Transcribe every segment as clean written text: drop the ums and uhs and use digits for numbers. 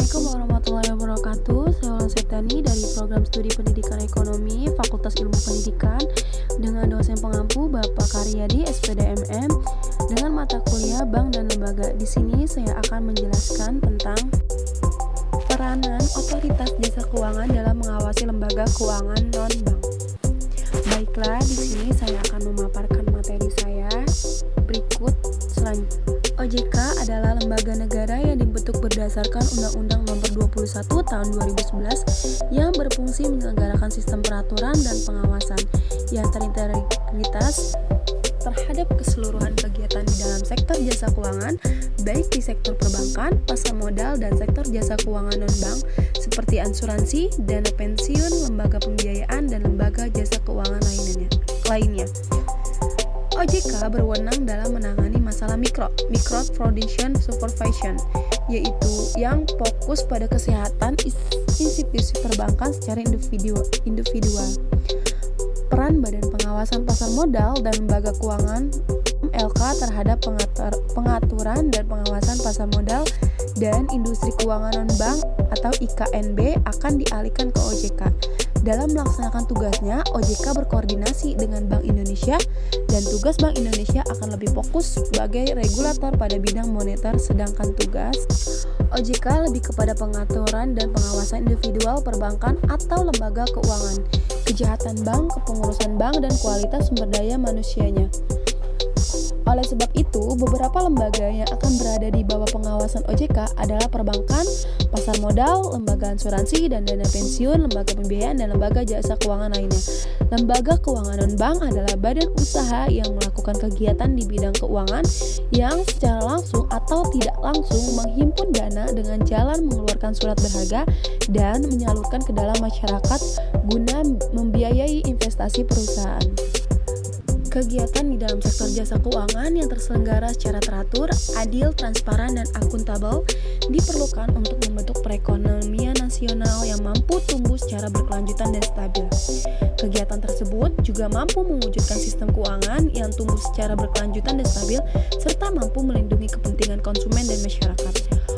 Assalamualaikum warahmatullahi wabarakatuh. Saya Ulan Septiani dari Program Studi Pendidikan Ekonomi Fakultas Ilmu Pendidikan dengan dosen pengampu Bapak Karyadi SPDMM dengan mata kuliah Bank dan Lembaga. Di sini saya akan menjelaskan tentang peranan otoritas jasa keuangan dalam mengawasi lembaga keuangan non-bank. Baiklah, di sini saya akan memaparkan materi saya berikut selanjutnya. OJK adalah lembaga negara yang dibentuk berdasarkan Undang-Undang Nomor 21 Tahun 2011 yang berfungsi menyelenggarakan sistem peraturan dan pengawasan yang terintegritas terhadap keseluruhan kegiatan di dalam sektor jasa keuangan, baik di sektor perbankan, pasar modal, dan sektor jasa keuangan non-bank seperti asuransi, dana pensiun, lembaga pembiayaan, dan lembaga jasa keuangan lainnya. OJK berwenang dalam menangani masalah microprudential supervision, yaitu yang fokus pada kesehatan institusi perbankan secara individual. Peran Badan Pengawasan Pasar Modal dan Lembaga Keuangan (LK) terhadap pengaturan dan pengawasan pasar modal dan industri keuangan non-bank atau IKNB akan dialihkan ke OJK. Dalam melaksanakan tugasnya, OJK berkoordinasi dengan Bank Indonesia dan tugas Bank Indonesia akan lebih fokus sebagai regulator pada bidang moneter, sedangkan tugas OJK lebih kepada pengaturan dan pengawasan individual perbankan atau lembaga keuangan, kejahatan bank, kepengurusan bank, dan kualitas sumber daya manusianya. Oleh sebab itu, beberapa lembaga yang akan berada di bawah pengawasan OJK adalah perbankan, pasar modal, lembaga asuransi dan dana pensiun, lembaga pembiayaan, dan lembaga jasa keuangan lainnya. Lembaga keuangan non-bank adalah badan usaha yang melakukan kegiatan di bidang keuangan yang secara langsung atau tidak langsung menghimpun dana dengan jalan mengeluarkan surat berharga dan menyalurkan ke dalam masyarakat guna membiayai investasi perusahaan. Kegiatan di dalam sektor jasa keuangan yang terselenggara secara teratur, adil, transparan, dan akuntabel diperlukan untuk membentuk perekonomian nasional yang mampu tumbuh secara berkelanjutan dan stabil. Kegiatan tersebut juga mampu mewujudkan sistem keuangan yang tumbuh secara berkelanjutan dan stabil, serta mampu melindungi kepentingan konsumen dan masyarakat.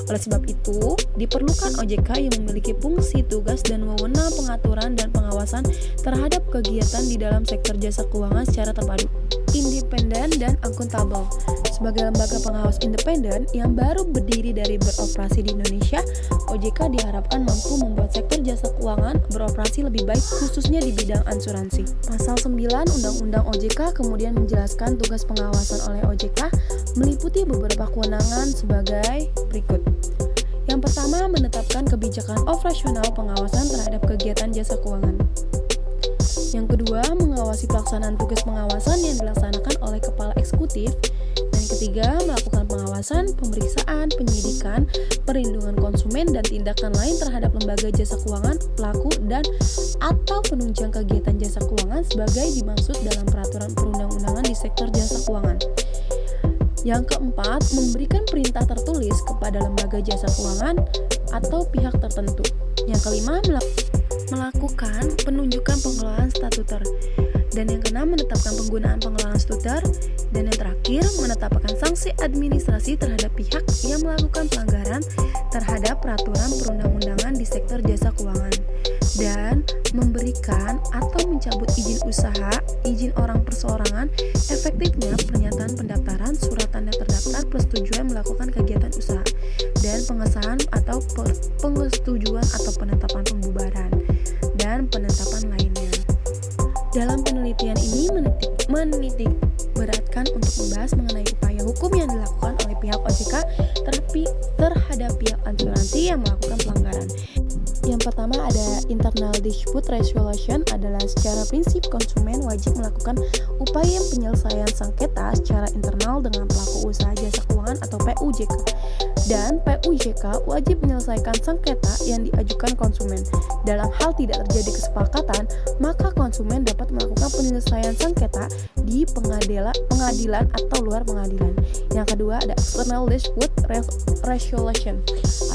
Oleh sebab itu, diperlukan OJK yang memiliki fungsi, tugas, dan wewenang pengaturan dan pengawasan terhadap kegiatan di dalam sektor jasa keuangan secara terpadu, independen, dan akuntabel. Sebagai lembaga pengawas independen yang baru berdiri dari beroperasi di Indonesia, OJK diharapkan mampu membuat sektor jasa keuangan beroperasi lebih baik, khususnya di bidang asuransi. Pasal 9 Undang-Undang OJK kemudian menjelaskan tugas pengawasan oleh OJK meliputi beberapa kewenangan sebagai berikut. Yang pertama, menetapkan kebijakan operasional pengawasan terhadap kegiatan jasa keuangan. Yang kedua, mengawasi pelaksanaan tugas pengawasan yang dilaksanakan oleh kepala eksekutif. Dan ketiga, melakukan pengawasan, pemeriksaan, penyidikan, perlindungan konsumen, dan tindakan lain terhadap lembaga jasa keuangan, pelaku, dan atau penunjang kegiatan jasa keuangan sebagai dimaksud dalam peraturan perundang-undangan di sektor jasa keuangan. Yang keempat, memberikan perintah tertulis kepada lembaga jasa keuangan atau pihak tertentu. Yang kelima, melakukan penunjukan pengelolaan statuter. Dan yang keenam, menetapkan penggunaan pengelolaan statuter. Dan yang terakhir, menetapkan sanksi administrasi terhadap pihak yang melakukan pelanggaran terhadap peraturan perundang-undangan di sektor jasa keuangan. Dan memberikan atau mencabut izin usaha, izin orang perseorangan, efektifnya pernyataan pendaftaran, surat tanda terdaftar, persetujuan melakukan kegiatan usaha, dan pengesahan atau pengesetujuan atau penetapan pembubaran, dan penetapan lainnya. Dalam penelitian ini menitik beratkan untuk membahas mengenai upaya hukum yang dilakukan oleh pihak OJK terhadap pihak asuransi yang melakukan pelanggaran. Yang pertama ada internal dispute resolution, adalah secara prinsip konsumen wajib melakukan upaya penyelesaian sengketa secara internal dengan pelaku usaha jasa keuangan atau PUJK. Dan PUJK wajib menyelesaikan sengketa yang diajukan konsumen. Dalam hal tidak terjadi kesepakatan, maka konsumen dapat melakukan penyelesaian sengketa di pengadilan atau luar pengadilan. Yang kedua ada external dispute resolution,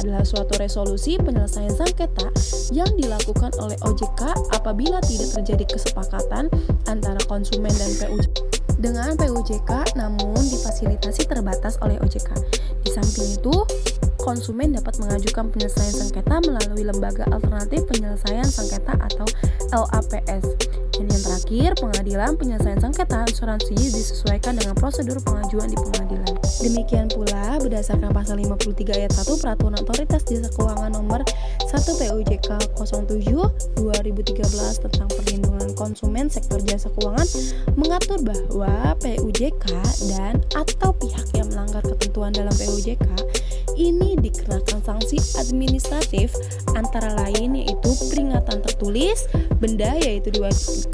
adalah suatu resolusi penyelesaian sengketa yang dilakukan oleh OJK apabila tidak terjadi kesepakatan antara konsumen dan PUJK dengan PUJK, namun difasilitasi terbatas oleh OJK. Di samping itu, konsumen dapat mengajukan penyelesaian sengketa melalui Lembaga Alternatif Penyelesaian Sengketa atau LAPS. Dan yang terakhir, pengadilan penyelesaian sengketa asuransi disesuaikan dengan prosedur pengajuan di pengadilan. Demikian pula, berdasarkan pasal 53 ayat 1 Peraturan Otoritas Jasa Keuangan nomor 1 PUJK 07/2013 tentang perlindungan konsumen sektor jasa keuangan mengatur bahwa PUJK dan atau pihak yang melanggar ketentuan dalam PUJK ini dikenakan sanksi administratif antara lain yaitu peringatan tertulis, benda yaitu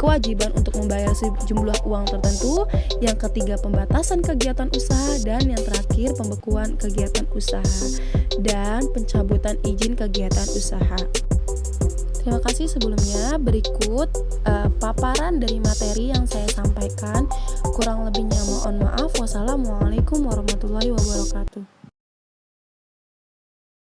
kewajiban untuk membayar sejumlah uang tertentu, yang ketiga pembatasan kegiatan usaha, dan yang terakhir pembekuan kegiatan usaha dan pencabutan izin kegiatan usaha. Terima kasih sebelumnya. Berikut paparan dari materi yang saya sampaikan. Kurang lebihnya mohon maaf. Wassalamualaikum warahmatullahi wabarakatuh.